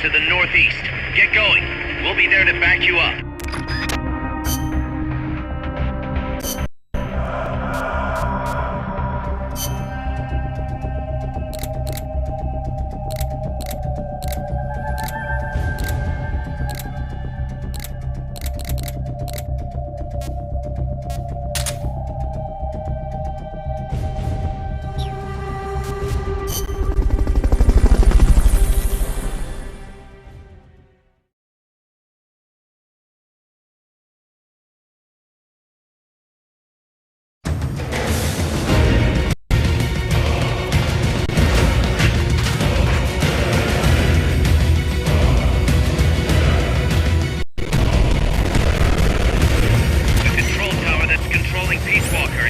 to the northeast. Get going. We'll be there to back you up.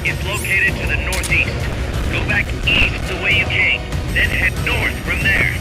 It's located to the northeast. Go back east the way you came, then head north from there.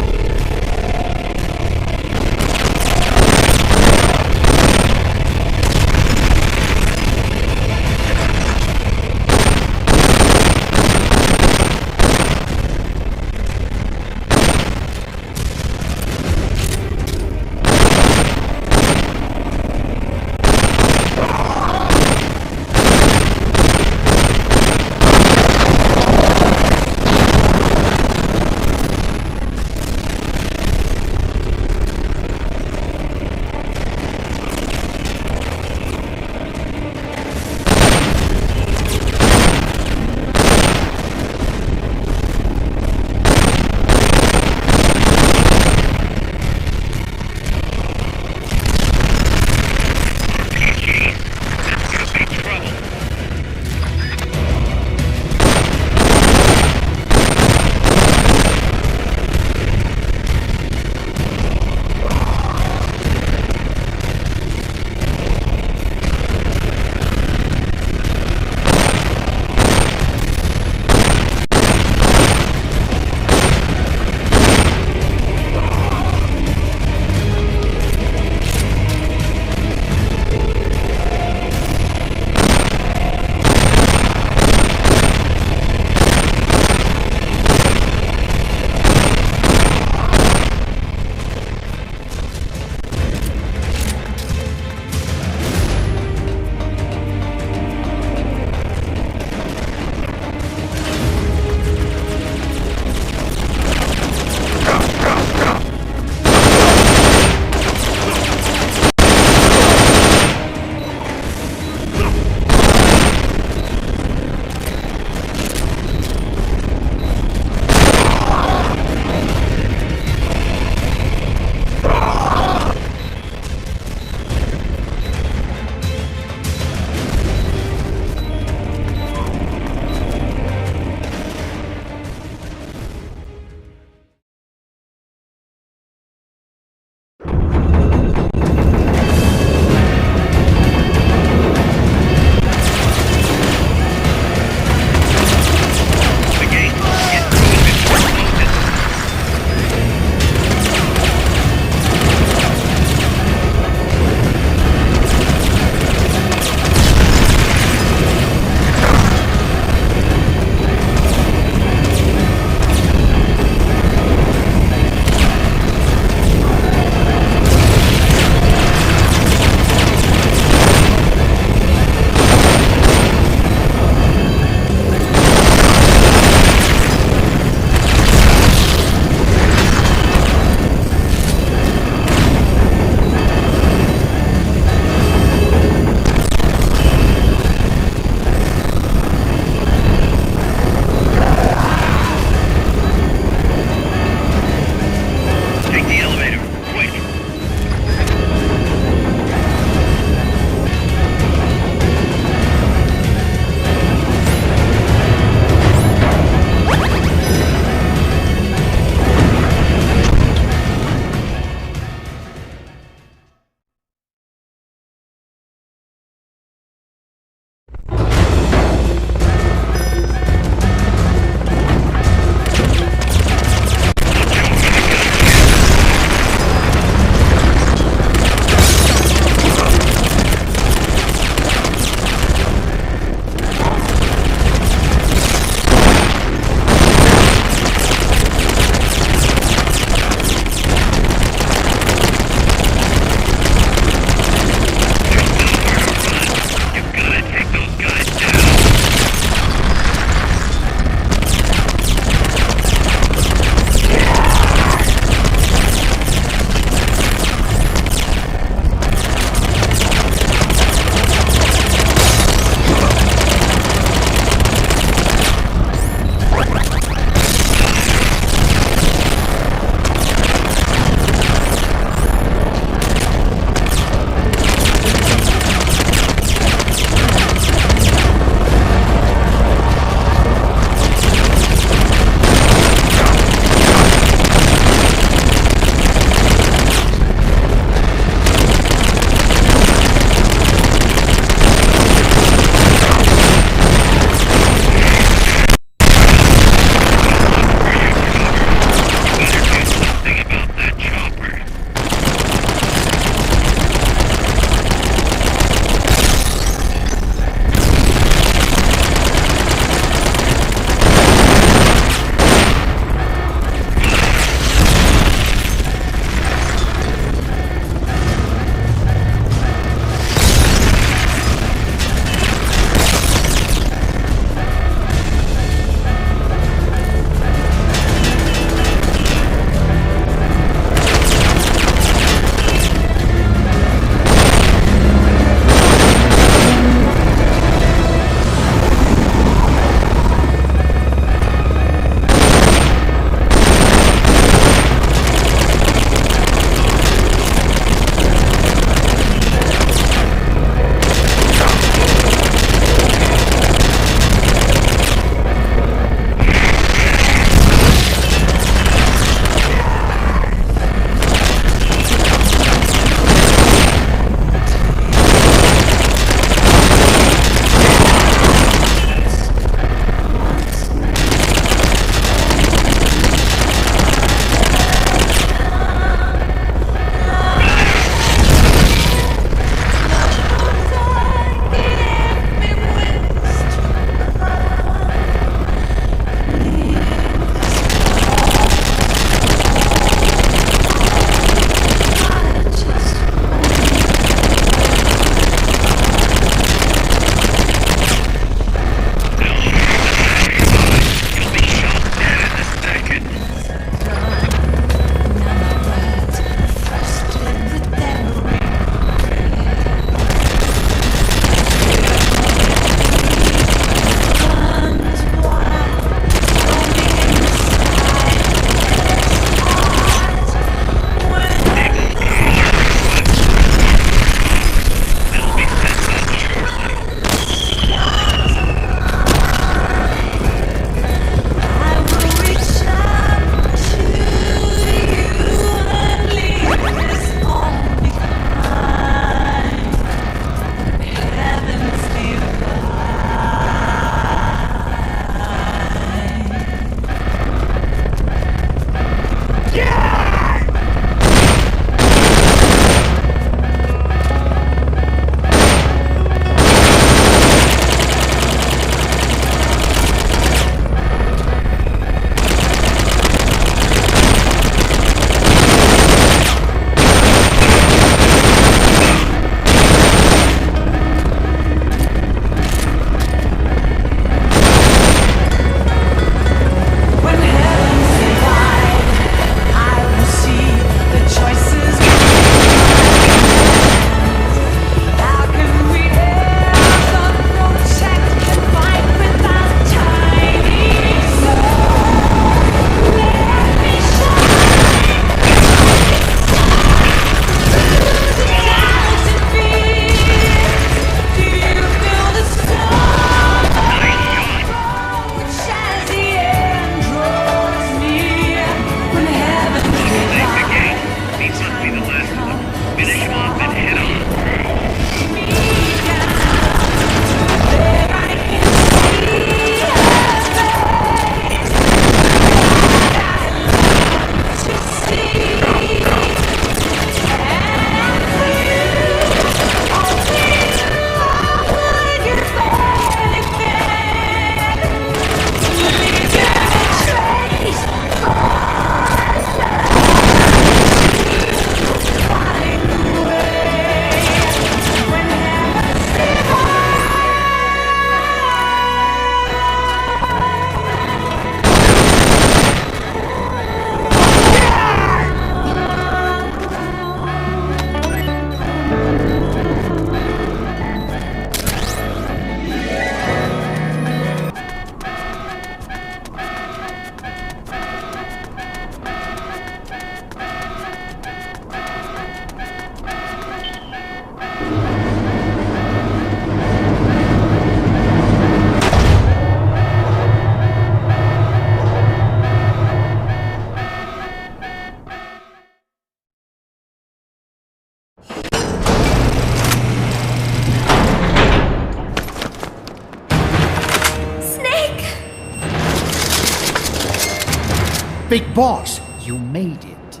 Big Boss, you made it.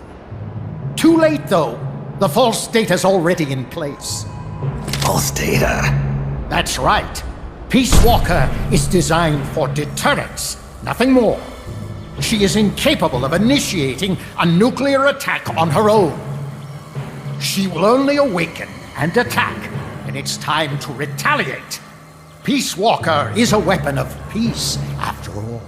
Too late, though. The false data's already in place. False data? That's right. Peace Walker is designed for deterrence, nothing more. She is incapable of initiating a nuclear attack on her own. She will only awaken and attack when it's time to retaliate. Peace Walker is a weapon of peace, after all.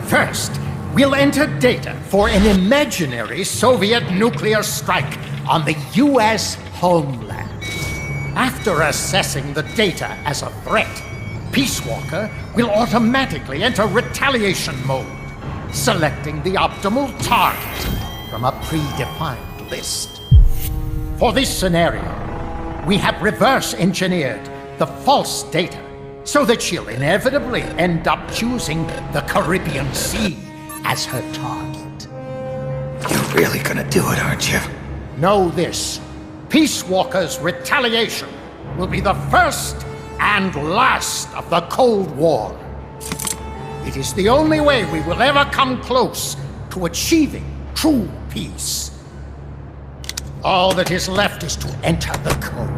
First, we'll enter data for an imaginary Soviet nuclear strike on the U.S. homeland. After assessing the data as a threat, Peace Walker will automatically enter retaliation mode, selecting the optimal target from a predefined list. For this scenario, we have reverse engineered the false data so that she'll inevitably end up choosing the Caribbean Sea as her target. You're really gonna do it, aren't you? Know this. Peace Walker's retaliation will be the first and last of the Cold War. It is the only way we will ever come close to achieving true peace. All that is left is to enter the code.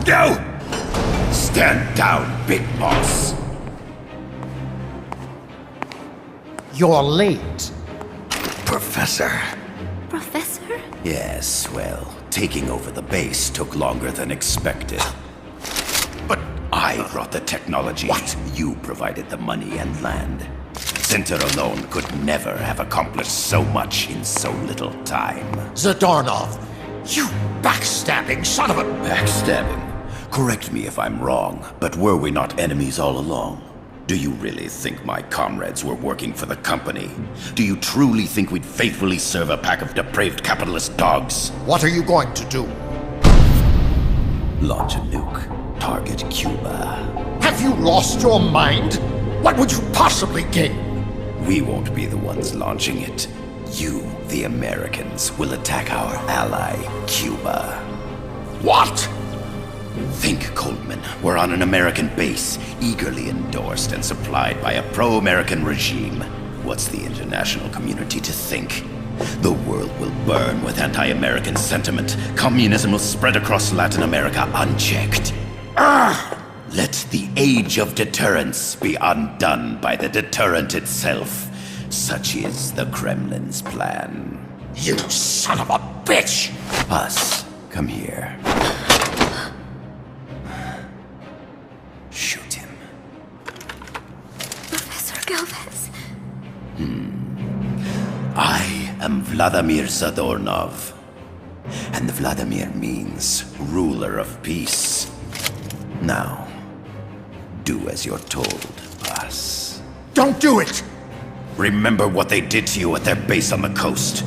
No! Stand down, Big Boss. You're late. Professor. Professor? Yes, well, taking over the base took longer than expected. But I brought the technology. What? You provided the money and land. Center alone could never have accomplished so much in so little time. Zadornov, you backstabbing son of a... Backstabbing? Correct me if I'm wrong, but were we not enemies all along? Do you really think my comrades were working for the company? Do you truly think we'd faithfully serve a pack of depraved capitalist dogs? What are you going to do? Launch a nuke. Target Cuba. Have you lost your mind? What would you possibly gain? We won't be the ones launching it. You, the Americans, will attack our ally, Cuba. What? Think, Coldman. We're on an American base, eagerly endorsed and supplied by a pro-American regime. What's the international community to think? The world will burn with anti-American sentiment. Communism will spread across Latin America unchecked. Let the age of deterrence be undone by the deterrent itself. Such is the Kremlin's plan. You son of a bitch! Us, come here. Shoot him. Professor Galvez? I am Vladimir Zadornov. And Vladimir means ruler of peace. Now, do as you're told, boss. Don't do it! Remember what they did to you at their base on the coast.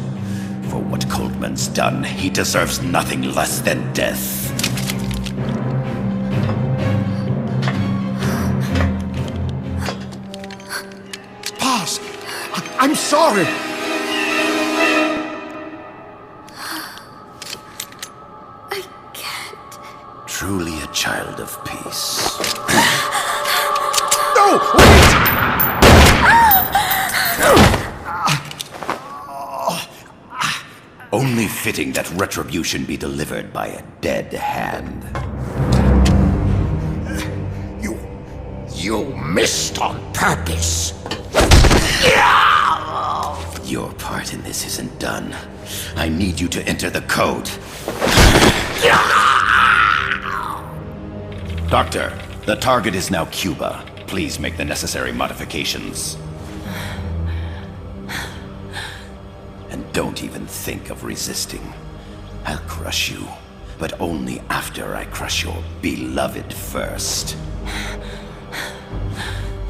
For what Coldman's done, he deserves nothing less than death. Boss, I'm sorry. I can't. Truly a child of peace. No! Wait! Only fitting that retribution be delivered by a dead hand. You missed on purpose. Your part in this isn't done. I need you to enter the code. Doctor, the target is now Cuba. Please make the necessary modifications. And don't even think of resisting. I'll crush you, but only after I crush your beloved first.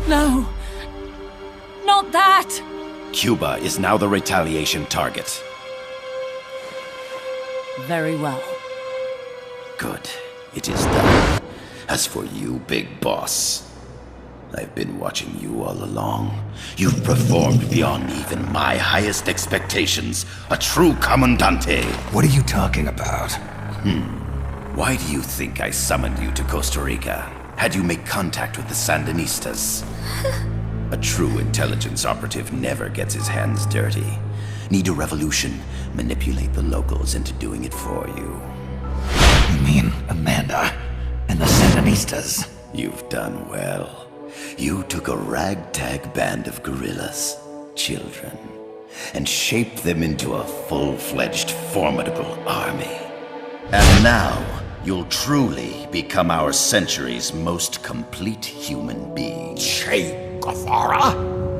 No. Not that! Cuba is now the retaliation target. Very well. Good. It is done. As for you, Big Boss, I've been watching you all along. You've performed beyond even my highest expectations. A true commandante. What are you talking about? Why do you think I summoned you to Costa Rica? Had you make contact with the Sandinistas? A true intelligence operative never gets his hands dirty. Need a revolution? Manipulate the locals into doing it for you. You mean Amanda and the Sandinistas? You've done well. You took a ragtag band of guerrillas, children, and shaped them into a full-fledged, formidable army. And now, you'll truly become our century's most complete human being. Che Guevara?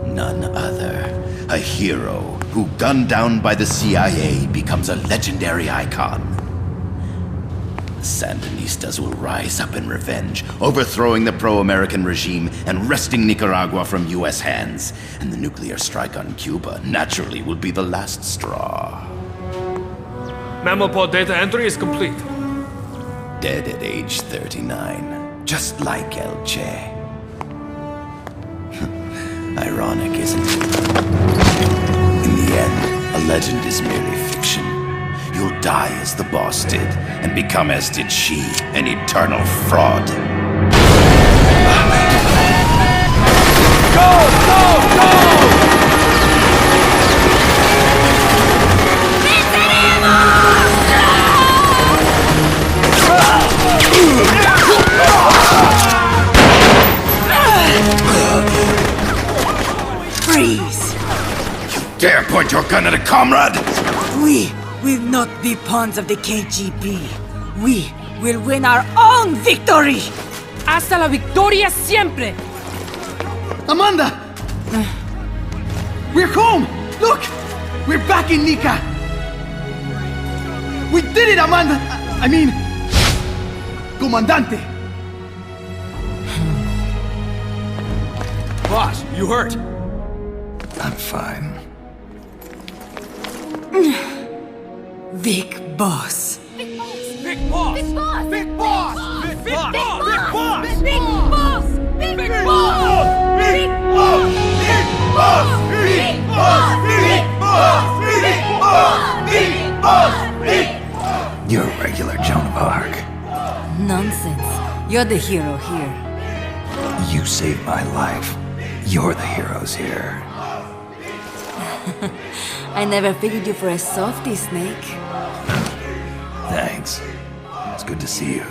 None other. A hero who, gunned down by the CIA, becomes a legendary icon. The Sandinistas will rise up in revenge, overthrowing the pro-American regime and wresting Nicaragua from US hands. And the nuclear strike on Cuba naturally will be the last straw. Mammopod data entry is complete. Dead at age 39, just like El Che. Ironic, isn't it? In the end, a legend is merely fiction. You'll die as the boss did, and become as did she, an eternal fraud. Freeze! Dare point your gun at a comrade? We will not be pawns of the KGB. We will win our own victory! Hasta la victoria siempre! Amanda! We're home! Look! We're back in Nika! We did it, Amanda! I mean... Comandante! Boss, you hurt? I'm fine. Big boss. Big boss! Big boss! Big boss! Big Big boss! boss! Big boss! Big boss! Big boss! Big boss! Big boss! Big boss! You're a regular Joan of Arc. Nonsense. You're the hero here. You saved my life. You're the heroes here. I never figured you for a softie, Snake. Thanks. It's good to see you.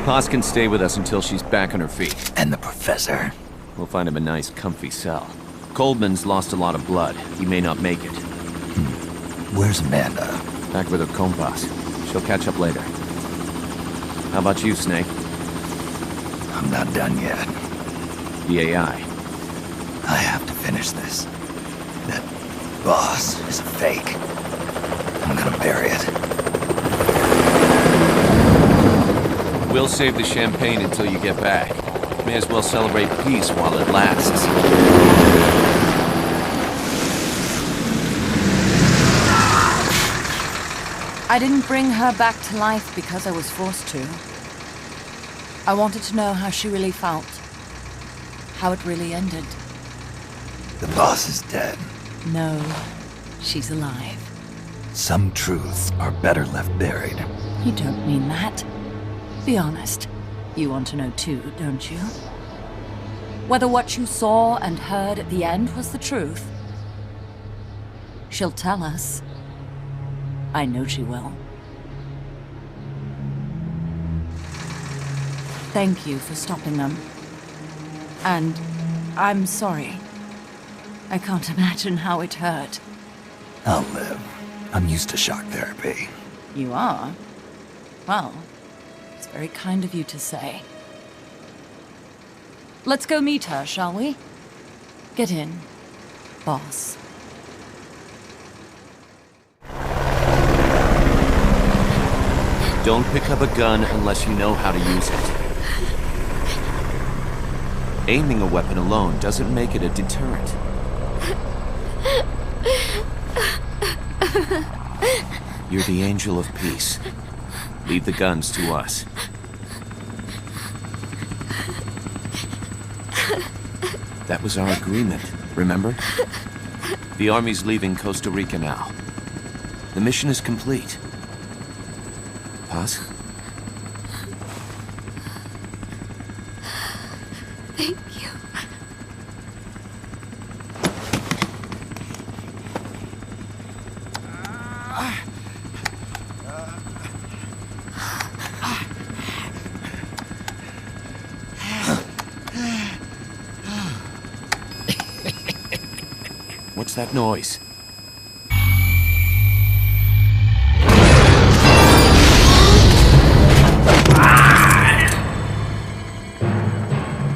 Paz can stay with us until she's back on her feet. And the professor? We'll find him a nice, comfy cell. Coldman's lost a lot of blood. He may not make it. Where's Amanda? Back with her compas. She'll catch up later. How about you, Snake? I'm not done yet. The AI. I have to finish this. That boss is a fake. I'm gonna bury it. We'll save the champagne until you get back. May as well celebrate peace while it lasts. I didn't bring her back to life because I was forced to. I wanted to know how she really felt. How it really ended. The boss is dead. No, she's alive. Some truths are better left buried. You don't mean that. Be honest. You want to know too, don't you? Whether what you saw and heard at the end was the truth. She'll tell us. I know she will. Thank you for stopping them. And I'm sorry. I can't imagine how it hurt. I'll live. I'm used to shock therapy. You are? Well, it's very kind of you to say. Let's go meet her, shall we? Get in, boss. Don't pick up a gun unless you know how to use it. Aiming a weapon alone doesn't make it a deterrent. You're the angel of peace. Leave the guns to us. That was our agreement, remember? The army's leaving Costa Rica now. The mission is complete. Paz? Thank you. What's that noise?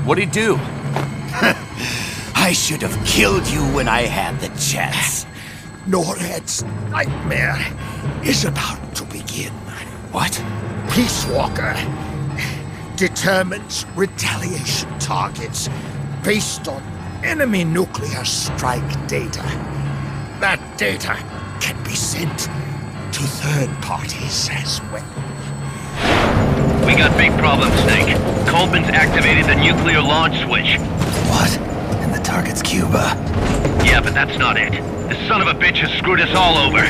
What'd he do? I should have killed you when I had the chance. NORAD's nightmare is about to begin. What? Peace Walker determines retaliation targets based on enemy nuclear strike data. That data can be sent to third parties as well. We got big problems, Snake. Coleman's activated the nuclear launch switch. What? And the target's Cuba. Yeah, but that's not it. The son of a bitch has screwed us all over.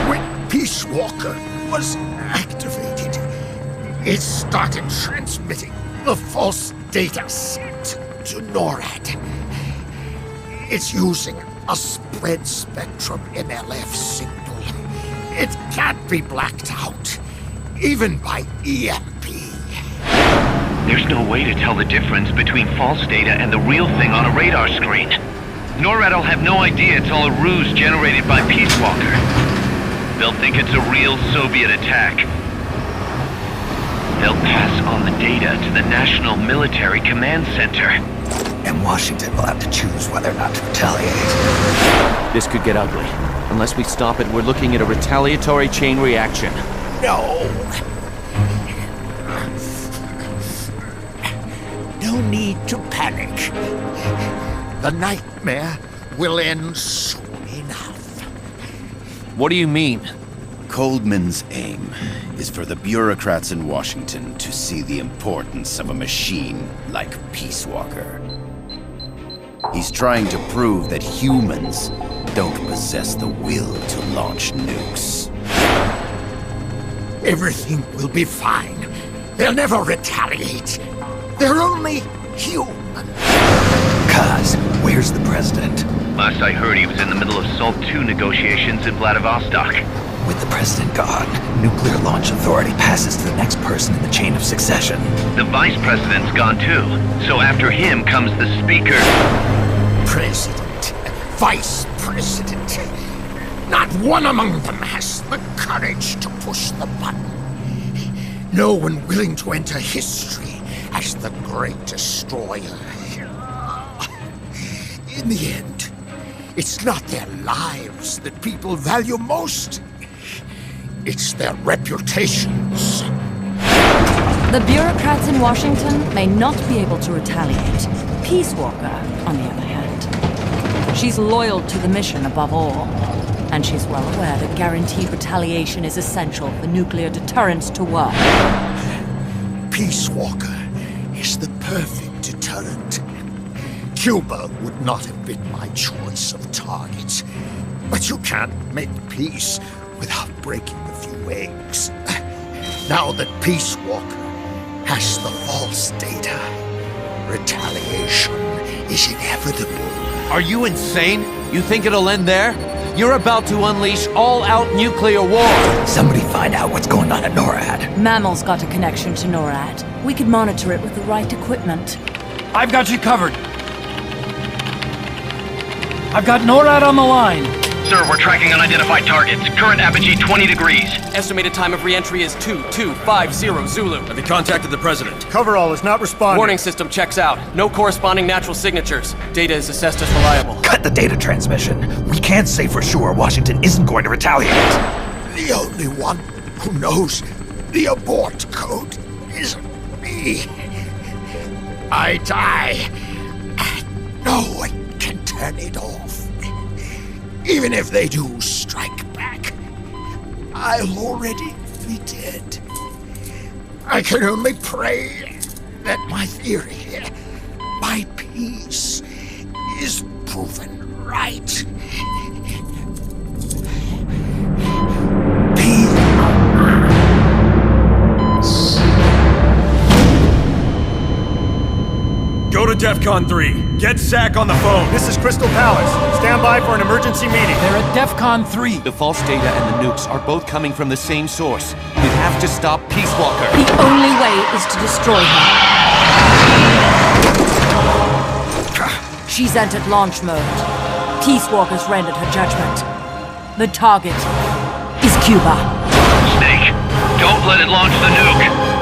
When Peace Walker was activated, it started transmitting the false data sent to NORAD. It's using a spread spectrum MLF signal. It can't be blacked out, even by EMP. There's no way to tell the difference between false data and the real thing on a radar screen. NORAD will have no idea it's all a ruse generated by Peace Walker. They'll think it's a real Soviet attack. They'll pass on the data to the National Military Command Center. And Washington will have to choose whether or not to retaliate. This could get ugly. Unless we stop it, we're looking at a retaliatory chain reaction. No. No need to panic. The nightmare will end soon enough. What do you mean? Coldman's aim is for the bureaucrats in Washington to see the importance of a machine like Peace Walker. He's trying to prove that humans don't possess the will to launch nukes. Everything will be fine. They'll never retaliate. They're only human. Kaz, where's the president? Last I heard, he was in the middle of SALT II negotiations in Vladivostok. With the president gone, Nuclear Launch Authority passes to the next person in the chain of succession. The vice president's gone too. So after him comes the speaker. President, vice president. Not one among them has the courage to push the button. No one willing to enter history as the great destroyer. In the end, it's not their lives that people value most. It's their reputations. The bureaucrats in Washington may not be able to retaliate. Peace Walker, on the other hand. She's loyal to the mission above all. And she's well aware that guaranteed retaliation is essential for nuclear deterrence to work. Peace Walker is the perfect deterrent. Cuba would not have been my choice of targets. But you can't make peace without breaking a few eggs. Now that Peace Walker has the false data, retaliation is inevitable. Are you insane? You think it'll end there? You're about to unleash all-out nuclear war! Somebody find out what's going on at NORAD. Mammal's got a connection to NORAD. We could monitor it with the right equipment. I've got you covered. I've got NORAD on the line. Sir, we're tracking unidentified targets. Current apogee 20 degrees. Estimated time of re-entry is 2250 Zulu. Have you contacted the president? Coverall is not responding. Warning system checks out. No corresponding natural signatures. Data is assessed as reliable. Cut the data transmission. We can't say for sure Washington isn't going to retaliate. The only one who knows the abort code is me. I die, and no one can turn it off. Even if they do strike back, I'll already be dead. I can only pray that my theory, my peace is proven right. Go to DEFCON 3. Get Zack on the phone. This is Crystal Palace. Stand by for an emergency meeting. They're at DEFCON 3. The false data and the nukes are both coming from the same source. We have to stop Peace Walker. The only way is to destroy her. She's entered launch mode. Peace Walker's rendered her judgment. The target is Cuba. Snake, don't let it launch the nuke.